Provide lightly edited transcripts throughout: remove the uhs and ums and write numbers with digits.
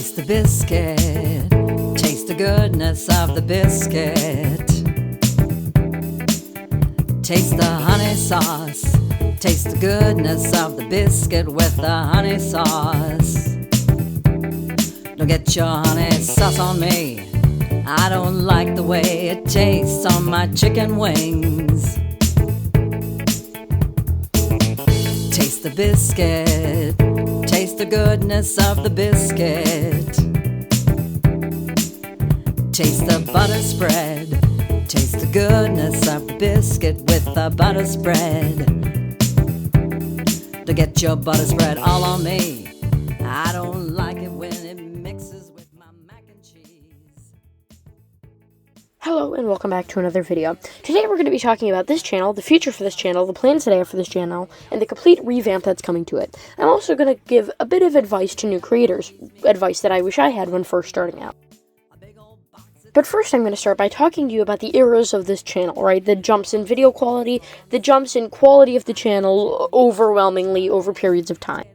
Taste the biscuit, taste the goodness of the biscuit. Taste the honey sauce, taste the goodness of the biscuit with the honey sauce. Don't get your honey sauce on me, I don't like the way it tastes on my chicken wings. Taste the biscuit, taste the goodness of the biscuit. Taste the butter spread, taste the goodness of the biscuit with the butter spread. Don't get your butter spread all on me, I don't like it when it mixes with my mac and cheese. Hello and welcome back to another video. Today we're going to be talking about this channel, the future for this channel, the plans that I have for this channel, and the complete revamp that's coming to it. I'm also going to give a bit of advice to new creators, advice that I wish I had when first starting out. But first I'm going to start by talking to you about the eras of this channel, right? The jumps in video quality, the jumps in quality of the channel overwhelmingly over periods of time.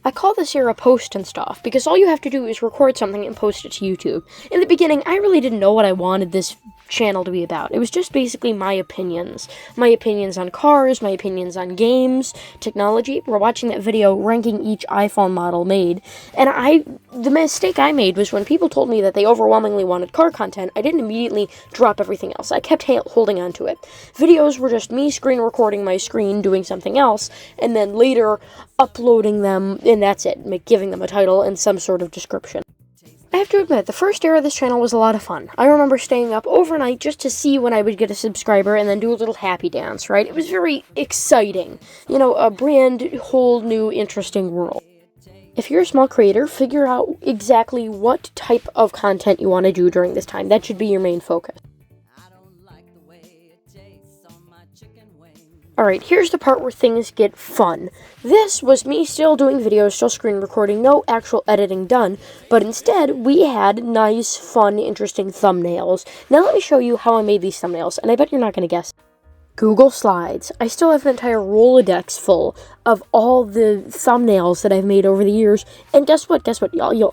I call this era post and stuff, because all you have to do is record something and post it to YouTube. In the beginning, I really didn't know what I wanted this channel to be about. It was just basically my opinions. My opinions on cars, my opinions on games, technology. We're watching that video ranking each iPhone model made, and the mistake I made was when people told me that they overwhelmingly wanted car content, I didn't immediately drop everything else. I kept holding on to it. Videos were just me screen recording my screen doing something else, and then later uploading them, and that's it, giving them a title and some sort of description. I have to admit, the first era of this channel was a lot of fun. I remember staying up overnight just to see when I would get a subscriber and then do a little happy dance, right? It was very exciting. You know, a whole new interesting world. If you're a small creator, figure out exactly what type of content you want to do during this time. That should be your main focus. Alright, here's the part where things get fun. This was me still doing videos, still screen recording, no actual editing done, but instead we had nice, fun, interesting thumbnails. Now let me show you how I made these thumbnails, and I bet you're not going to guess. Google Slides. I still have an entire Rolodex full of all the thumbnails that I've made over the years, and guess what?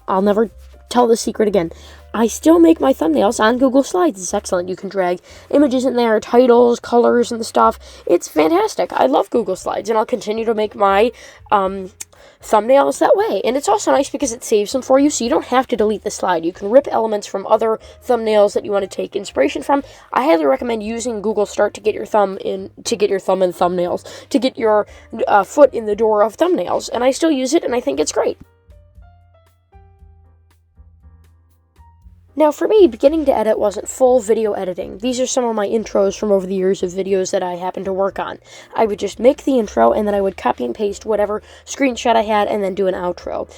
I'll never tell the secret again. I still make my thumbnails on Google Slides. It's excellent. You can drag images in there, titles, colors, and stuff. It's fantastic. I love Google Slides, and I'll continue to make my thumbnails that way. And it's also nice because it saves them for you, so you don't have to delete the slide. You can rip elements from other thumbnails that you want to take inspiration from. I highly recommend using Google Start to get your thumb in thumbnails, to get your foot in the door of thumbnails. And I still use it, and I think it's great. Now, for me, beginning to edit wasn't full video editing. These are some of my intros from over the years of videos that I happened to work on. I would just make the intro, and then I would copy and paste whatever screenshot I had, and then do an outro.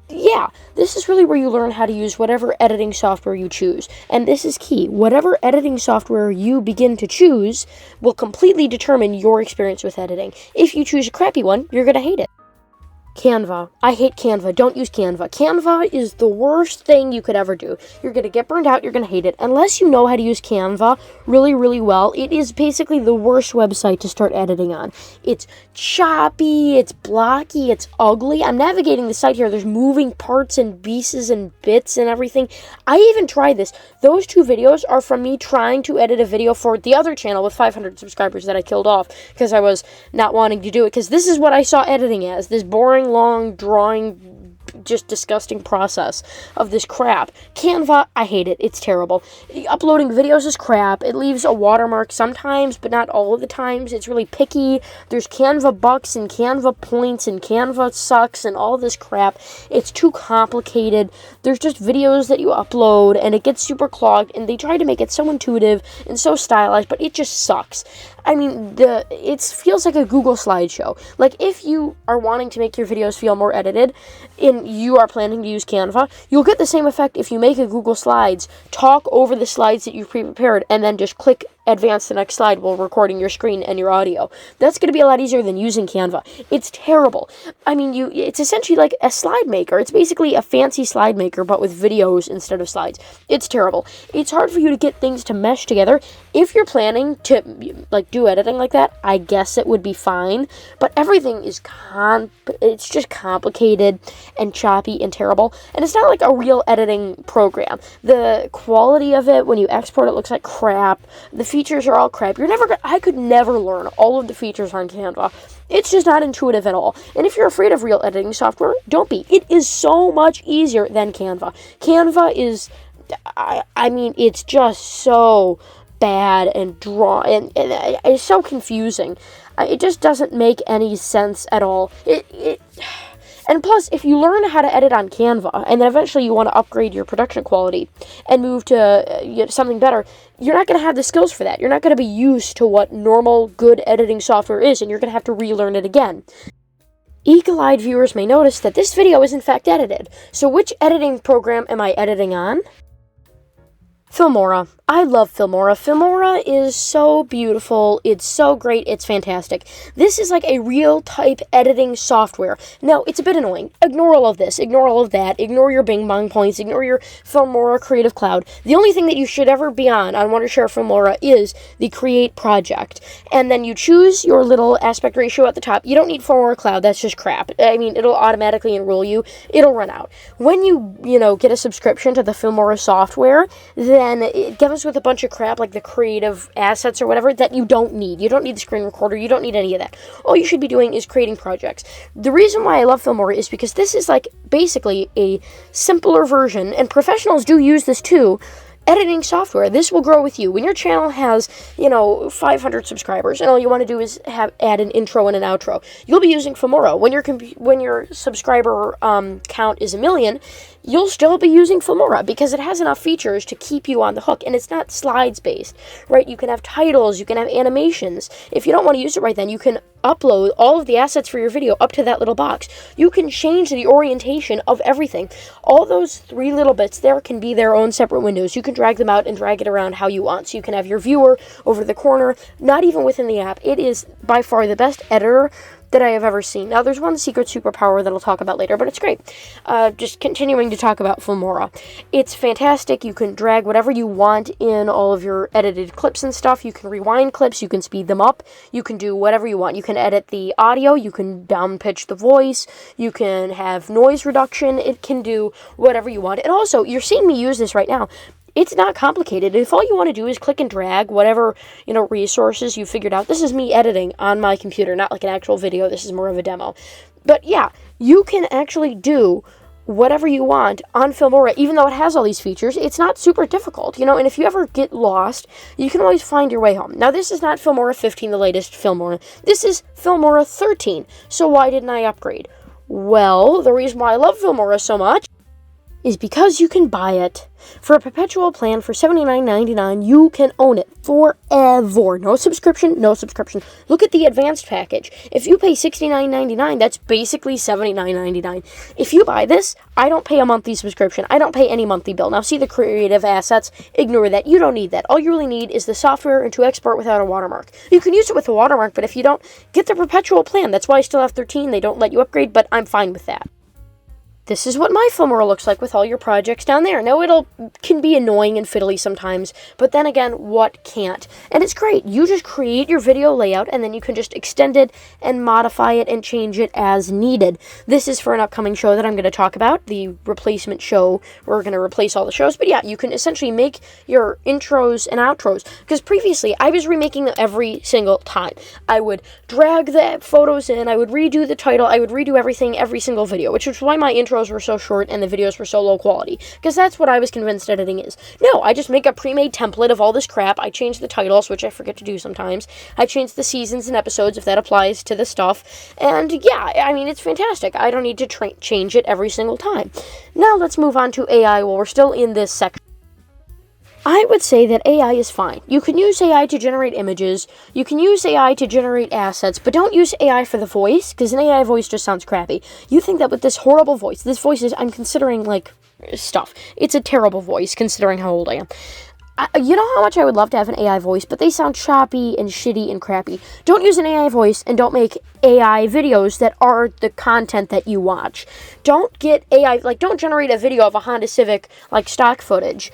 Yeah, this is really where you learn how to use whatever editing software you choose. And this is key. Whatever editing software you begin to choose will completely determine your experience with editing. If you choose a crappy one, you're going to hate it. Canva. I hate Canva. Don't use Canva. Canva is the worst thing you could ever do. You're going to get burned out. You're going to hate it. Unless you know how to use Canva really, really well, it is basically the worst website to start editing on. It's choppy, it's blocky, it's ugly. I'm navigating the site here. There's moving parts and pieces and bits and everything. I even tried this. Those two videos are from me trying to edit a video for the other channel with 500 subscribers that I killed off because I was not wanting to do it. Because this is what I saw editing as. This boring, long drawing, just disgusting process of this crap. Canva, I hate it. It's terrible. Uploading videos is crap. It leaves a watermark sometimes, but not all of the times. It's really picky. There's Canva bucks and Canva points and Canva sucks and all this crap. It's too complicated. There's just videos that you upload and it gets super clogged, and they try to make it so intuitive and so stylized, but it just sucks. I mean, it feels like a Google slideshow. Like, if you are wanting to make your videos feel more edited, and you are planning to use Canva, you'll get the same effect if you make a Google Slides, talk over the slides that you've pre-prepared, and then just click advance the next slide while recording your screen and your audio. That's going to be a lot easier than using Canva. It's terrible. I mean, it's essentially like a slide maker. It's basically a fancy slide maker, but with videos instead of slides. It's terrible. It's hard for you to get things to mesh together. If you're planning to like do editing like that, I guess it would be fine. But everything is it's just complicated and choppy and terrible. And it's not like a real editing program. The quality of it when you export it looks like crap. The features are all crap. I could never learn all of the features on Canva. It's just not intuitive at all. And if you're afraid of real editing software, don't be. It is so much easier than Canva. Canva is, I mean, it's just so bad and and it's so confusing. It just doesn't make any sense at all. And plus, if you learn how to edit on Canva, and then eventually you want to upgrade your production quality and move to something better, you're not going to have the skills for that. You're not going to be used to what normal, good editing software is, and you're going to have to relearn it again. Eagle-eyed viewers may notice that this video is in fact edited. So which editing program am I editing on? Filmora. I love Filmora. Filmora is so beautiful. It's so great. It's fantastic. This is like a real type editing software. Now, it's a bit annoying. Ignore all of this. Ignore all of that. Ignore your Bing Bong points. Ignore your Filmora Creative Cloud. The only thing that you should ever be on Wondershare Filmora is the Create project. And then you choose your little aspect ratio at the top. You don't need Filmora Cloud. That's just crap. I mean, it'll automatically enroll you. It'll run out. When you get a subscription to the Filmora software, then it gives with a bunch of crap like the creative assets or whatever that you don't need. You don't need the screen recorder. You don't need any of that. All you should be doing is creating projects. The reason why I love Filmora is because this is like basically a simpler version, and professionals do use this too, editing software. This will grow with you. When your channel has, 500 subscribers and all you want to do is add an intro and an outro, you'll be using Filmora. When your subscriber count is 1 million, you'll still be using Filmora because it has enough features to keep you on the hook, and it's not slides based, right? You can have titles, you can have animations. If you don't want to use it right then, you can upload all of the assets for your video up to that little box. You can change the orientation of everything. All those 3 little bits there can be their own separate windows. You can drag them out and drag it around how you want. So you can have your viewer over the corner, not even within the app. It is by far the best editor that I have ever seen. Now, there's one secret superpower that I'll talk about later, but it's great. Just continuing to talk about Filmora. It's fantastic. You can drag whatever you want in all of your edited clips and stuff. You can rewind clips. You can speed them up. You can do whatever you want. You can edit the audio. You can down pitch the voice. You can have noise reduction. It can do whatever you want. And also, you're seeing me use this right now. It's not complicated. If all you want to do is click and drag whatever, resources you figured out. This is me editing on my computer, not like an actual video. This is more of a demo. But yeah, you can actually do whatever you want on Filmora, even though it has all these features. It's not super difficult, and if you ever get lost, you can always find your way home. Now, this is not Filmora 15, the latest Filmora. This is Filmora 13. So why didn't I upgrade? Well, the reason why I love Filmora so much is because you can buy it. For a perpetual plan for $79.99, you can own it forever. No subscription. Look at the advanced package. If you pay $69.99, that's basically $79.99. If you buy this, I don't pay a monthly subscription. I don't pay any monthly bill. Now, see the creative assets? Ignore that. You don't need that. All you really need is the software and to export without a watermark. You can use it with a watermark, but if you don't, get the perpetual plan. That's why I still have 13. They don't let you upgrade, but I'm fine with that. This is what my Filmora looks like with all your projects down there. Now, can be annoying and fiddly sometimes, but then again, what can't? And it's great. You just create your video layout, and then you can just extend it and modify it and change it as needed. This is for an upcoming show that I'm going to talk about, the replacement show. We're going to replace all the shows, but yeah, you can essentially make your intros and outros, because previously, I was remaking them every single time. I would drag the photos in, I would redo the title, I would redo everything every single video, which is why my intros were so short and the videos were so low quality, because that's what I was convinced editing is. No, I just make a pre-made template of all this crap. I change the titles, which I forget to do sometimes. I change the seasons and episodes if that applies to the stuff. And yeah, I mean, it's fantastic. I don't need to change it every single time. Now let's move on to AI while we're still in this section. I would say that AI is fine. You can use AI to generate images, you can use AI to generate assets, but don't use AI for the voice, because an AI voice just sounds crappy. You think that with this horrible voice, this voice is, I'm considering, stuff. It's a terrible voice, considering how old I am. You know how much I would love to have an AI voice, but they sound choppy and shitty and crappy. Don't use an AI voice and don't make AI videos that are the content that you watch. Don't get AI, like, don't generate a video of a Honda Civic, like, stock footage.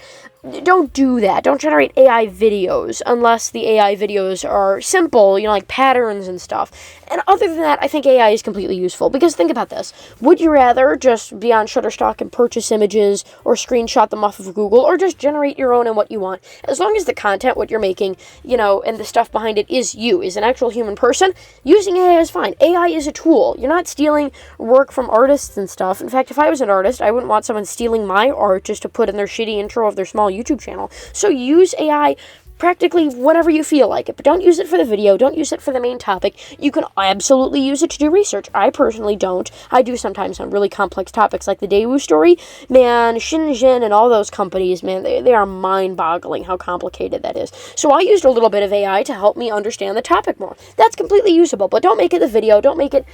Don't do that. Don't generate AI videos unless the AI videos are simple, like patterns and stuff. And other than that, I think AI is completely useful. Because think about this. Would you rather just be on Shutterstock and purchase images or screenshot them off of Google, or just generate your own and what you want? As long as the content, what you're making, and the stuff behind it is an actual human person, using AI is fine. AI is a tool. You're not stealing work from artists and stuff. In fact, if I was an artist, I wouldn't want someone stealing my art just to put in their shitty intro of their small YouTube channel. So use AI practically whenever you feel like it, but don't use it for the video, don't use it for the main topic. You can absolutely use it to do research. I personally don't. I do sometimes on really complex topics like the Daewoo story. Man, Shenzhen and all those companies, man, they are mind-boggling how complicated that is. So I used a little bit of AI to help me understand the topic more. That's completely usable, but don't make it the video, don't make it,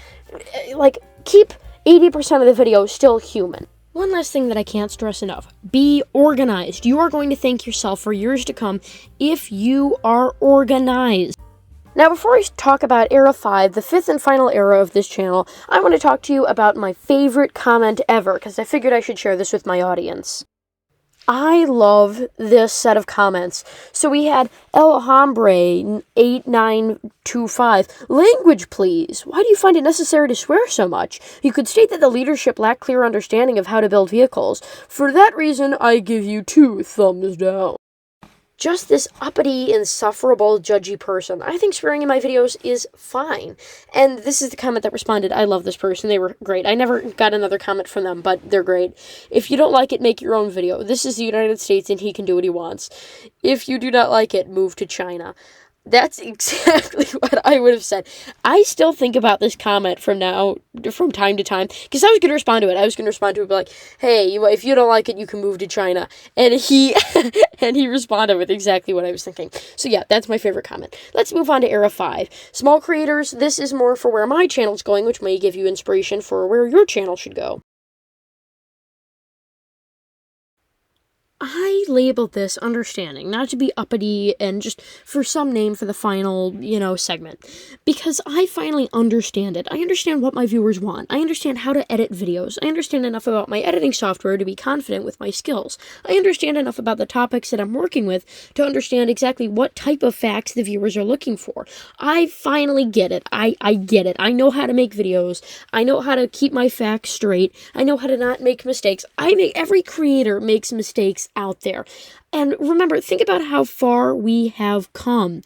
keep 80% of the video still human. One last thing that I can't stress enough. Be organized. You are going to thank yourself for years to come if you are organized. Now, before I talk about Era 5, the fifth and final era of this channel, I want to talk to you about my favorite comment ever, because I figured I should share this with my audience. I love this set of comments. So we had El Hombre 8925. Language, please. Why do you find it necessary to swear so much? You could state that the leadership lack clear understanding of how to build vehicles. For that reason, I give you 2 thumbs down. Just this uppity, insufferable, judgy person. I think swearing in my videos is fine. And this is the comment that responded. I love this person. They were great. I never got another comment from them, but they're great. If you don't like it, make your own video. This is the United States, and he can do what he wants. If you do not like it, move to China. That's exactly what I would have said. I still think about this comment from time to time, because I was going to respond to it. I was going to respond to it, like, hey, if you don't like it, you can move to China. And he responded with exactly what I was thinking. So yeah, that's my favorite comment. Let's move on to Era 5. Small creators, this is more for where my channel's going, which may give you inspiration for where your channel should go. I labeled this understanding, not to be uppity and just for some name for the final, segment. Because I finally understand it. I understand what my viewers want. I understand how to edit videos. I understand enough about my editing software to be confident with my skills. I understand enough about the topics that I'm working with to understand exactly what type of facts the viewers are looking for. I finally get it. I get it. I know how to make videos. I know how to keep my facts straight. I know how to not make mistakes. Every creator makes mistakes out there. And remember, think about how far we have come.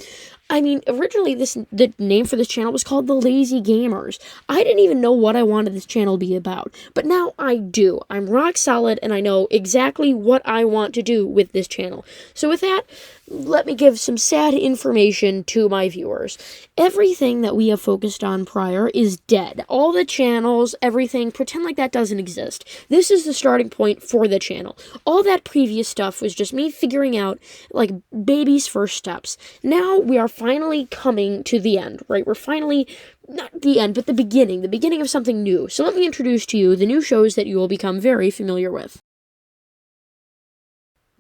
I mean, originally the name for this channel was called The Lazy Gamers. I didn't even know what I wanted this channel to be about, but now I do. I'm rock solid, and I know exactly what I want to do with this channel. So with that, let me give some sad information to my viewers. Everything that we have focused on prior is dead. All the channels, everything, pretend like that doesn't exist. This is the starting point for the channel. All that previous stuff was just me figuring out, like, baby's first steps. Now we are finally coming to the end, right? We're finally, not the end, but the beginning of something new. So let me introduce to you the new shows that you will become very familiar with.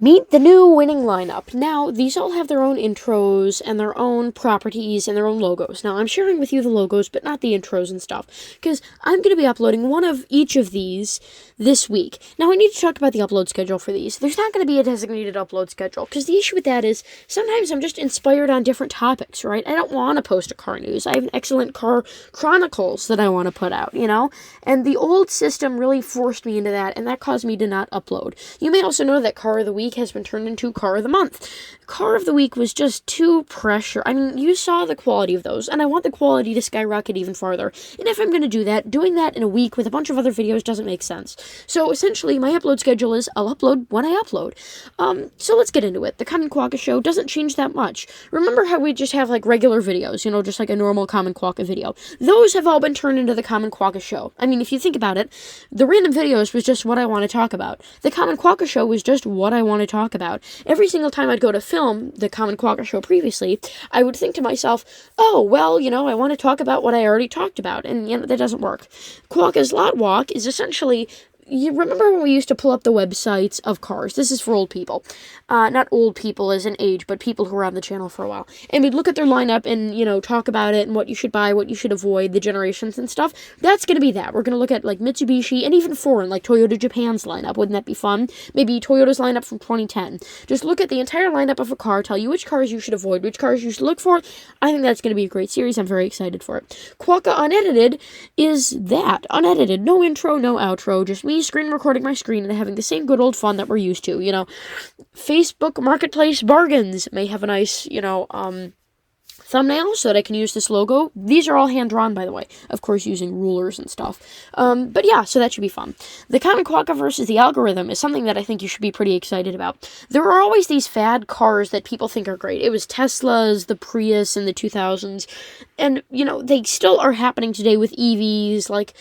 Meet the new winning lineup. Now, these all have their own intros and their own properties and their own logos. Now, I'm sharing with you the logos, but not the intros and stuff, because I'm going to be uploading one of each of these this week. Now, I need to talk about the upload schedule for these. There's not going to be a designated upload schedule, because the issue with that is sometimes I'm just inspired on different topics, right? I don't want to post a car news. I have an excellent car chronicles that I want to put out, And the old system really forced me into that, and that caused me to not upload. You may also know that Car of the Week has been turned into Car of the Month. Car of the Week was just too pressure. I mean, you saw the quality of those, and I want the quality to skyrocket even farther. And if I'm going to do that, doing that in a week with a bunch of other videos doesn't make sense. So essentially, my upload schedule is I'll upload when I upload. So let's get into it. The Common Quokka Show doesn't change that much. Remember how we just have like regular videos, just like a normal Common Quokka video. Those have all been turned into the Common Quokka Show. I mean, if you think about it, the random videos was just what I want to talk about. The Common Quokka Show was just what I want to talk about. Every single time I'd go to film the Common Quokka Show previously, I would think to myself, oh, well, I want to talk about what I already talked about, and that doesn't work. Quokka's Lot Walk is essentially you remember when we used to pull up the websites of cars? This is for old people. Not old people as in age, but people who were on the channel for a while. And we'd look at their lineup and, talk about it and what you should buy, what you should avoid, the generations and stuff. That's going to be that. We're going to look at, like, Mitsubishi and even foreign, like Toyota Japan's lineup. Wouldn't that be fun? Maybe Toyota's lineup from 2010. Just look at the entire lineup of a car, tell you which cars you should avoid, which cars you should look for. I think that's going to be a great series. I'm very excited for it. Quokka Unedited is that. Unedited. No intro, no outro. Just me screen recording my screen and having the same good old fun that we're used to. Facebook Marketplace bargains may have a nice, thumbnail so that I can use this logo. These are all hand-drawn, by the way. Of course, using rulers and stuff. But yeah, so that should be fun. The Common Quokka versus the algorithm is something that I think you should be pretty excited about. There are always these fad cars that people think are great. It was Tesla's, the Prius in the 2000s. And, they still are happening today with EVs, like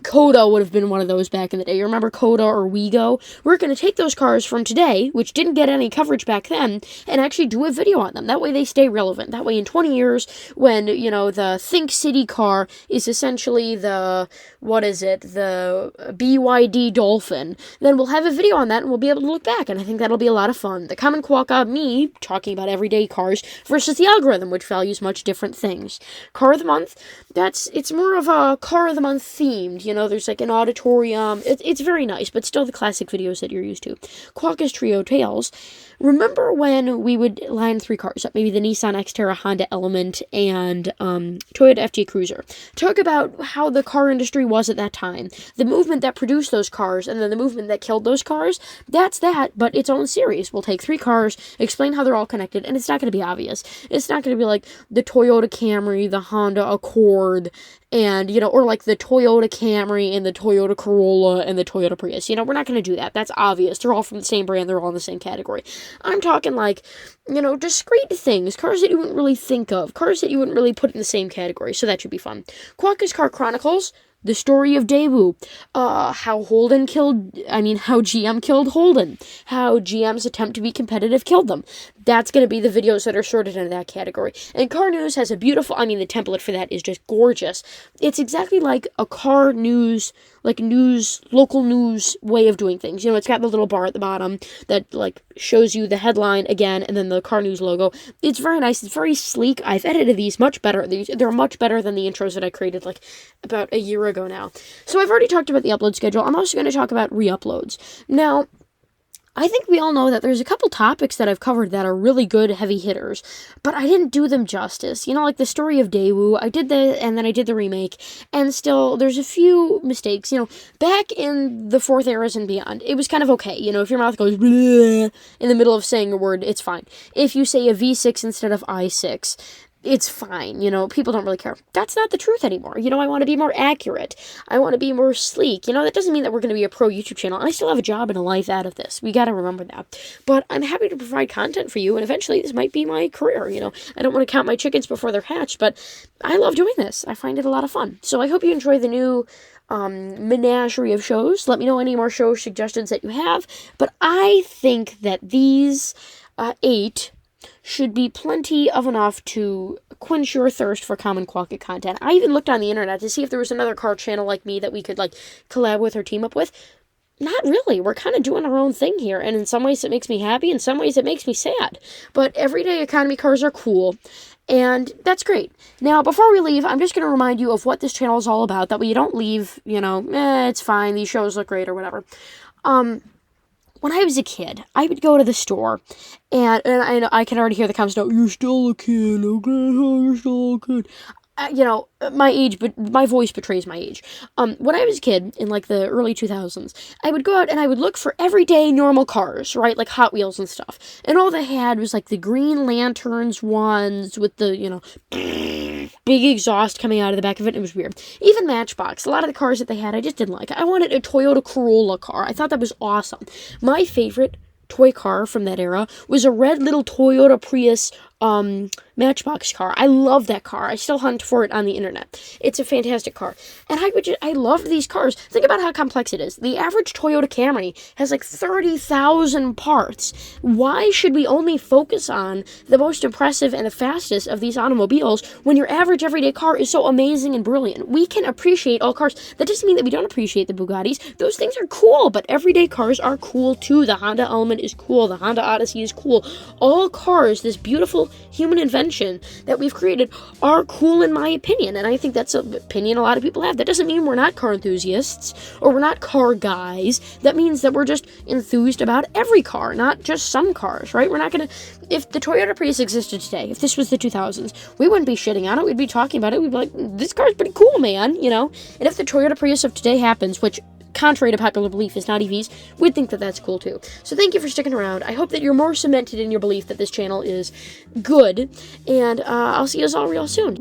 Coda would have been one of those back in the day. You remember Coda or Wego? We're going to take those cars from today, which didn't get any coverage back then, and actually do a video on them. That way they stay relevant. That way in 20 years, when, the Think City car is essentially the BYD Dolphin, then we'll have a video on that and we'll be able to look back, and I think that'll be a lot of fun. The Common Quokka, me, talking about everyday cars, versus the algorithm, which values much different things. Car of the Month, it's more of a Car of the Month themed, there's like an auditorium, it's very nice, but still the classic videos that you're used to. Quokka's Trio Tales, remember when we would line 3 cars up, maybe the Nissan Xterra, Honda Element, and Toyota FJ Cruiser. Talk about how the car industry was at that time, the movement that produced those cars, and then the movement that killed those cars. That's that, but its own series. We'll take 3 cars, explain how they're all connected, and it's not going to be obvious. It's not going to be like the Toyota Camry, the Honda Accord, and, or like the Toyota Camry and the Toyota Corolla and the Toyota Prius. We're not going to do that. That's obvious. They're all from the same brand. They're all in the same category. I'm talking like, discrete things. Cars that you wouldn't really think of. Cars that you wouldn't really put in the same category. So that should be fun. Quokka's Car Chronicles. The story of Daewoo, how GM killed Holden, how GM's attempt to be competitive killed them. That's going to be the videos that are sorted into that category. And Car News has a beautiful, the template for that is just gorgeous. It's exactly like a car news, local news way of doing things. It's got the little bar at the bottom that, shows you the headline again, and then the Car News logo. It's very nice. It's very sleek. I've edited these much better. They're much better than the intros that I created, about a year ago now. So I've already talked about the upload schedule. I'm also going to talk about re-uploads. Now, I think we all know that there's a couple topics that I've covered that are really good heavy hitters, but I didn't do them justice. Like the story of Daewoo, I did and then I did the remake, and still, there's a few mistakes. Back in the 4th Eras and beyond, it was kind of okay. If your mouth goes bleh in the middle of saying a word, it's fine. If you say a V6 instead of I6, it's fine, people don't really care. That's not the truth anymore. I want to be more accurate. I want to be more sleek. That doesn't mean that we're going to be a pro YouTube channel. I still have a job and a life out of this. We got to remember that. But I'm happy to provide content for you, and eventually this might be my career, I don't want to count my chickens before they're hatched, but I love doing this. I find it a lot of fun. So I hope you enjoy the new menagerie of shows. Let me know any more show suggestions that you have. But I think that these 8 should be plenty of enough to quench your thirst for Common Quokka content. I even looked on the internet to see if there was another car channel like me that we could collab with or team up with. Not really. We're kind of doing our own thing here, and in some ways it makes me happy, in some ways it makes me sad. But everyday economy cars are cool, and that's great. Now, before we leave, I'm just going to remind you of what this channel is all about. That way you don't leave, it's fine, these shows look great or whatever. When I was a kid, I would go to the store, and I can already hear the comments now, you're still a kid, okay, you're still a kid. My age, but my voice betrays my age. When I was a kid, in the early 2000s, I would go out and I would look for everyday normal cars, right, like Hot Wheels and stuff. And all they had was the Green Lanterns ones with the, big exhaust coming out of the back of it. It was weird. Even Matchbox, a lot of the cars that they had, I just didn't like. I wanted a Toyota Corolla car. I thought that was awesome. My favorite toy car from that era was a red little Toyota Prius Matchbox car. I love that car. I still hunt for it on the internet. It's a fantastic car. And I love these cars. Think about how complex it is. The average Toyota Camry has like 30,000 parts. Why should we only focus on the most impressive and the fastest of these automobiles when your average everyday car is so amazing and brilliant? We can appreciate all cars. That doesn't mean that we don't appreciate the Bugattis. Those things are cool, but everyday cars are cool too. The Honda Element is cool. The Honda Odyssey is cool. All cars, this beautiful human invention that we've created, are cool in my opinion, and I think that's an opinion a lot of people have. That doesn't mean we're not car enthusiasts or we're not car guys. That means that we're just enthused about every car, not just some cars, right? We're not gonna, if the Toyota Prius existed today, if this was the 2000s, we wouldn't be shitting on it. We'd be talking about it. We'd be like, this car's pretty cool, man, you know? And if the Toyota Prius of today happens, which, contrary to popular belief, is not EVs, we'd think that that's cool too. So thank you for sticking around. I hope that you're more cemented in your belief that this channel is good, and I'll see you all real soon.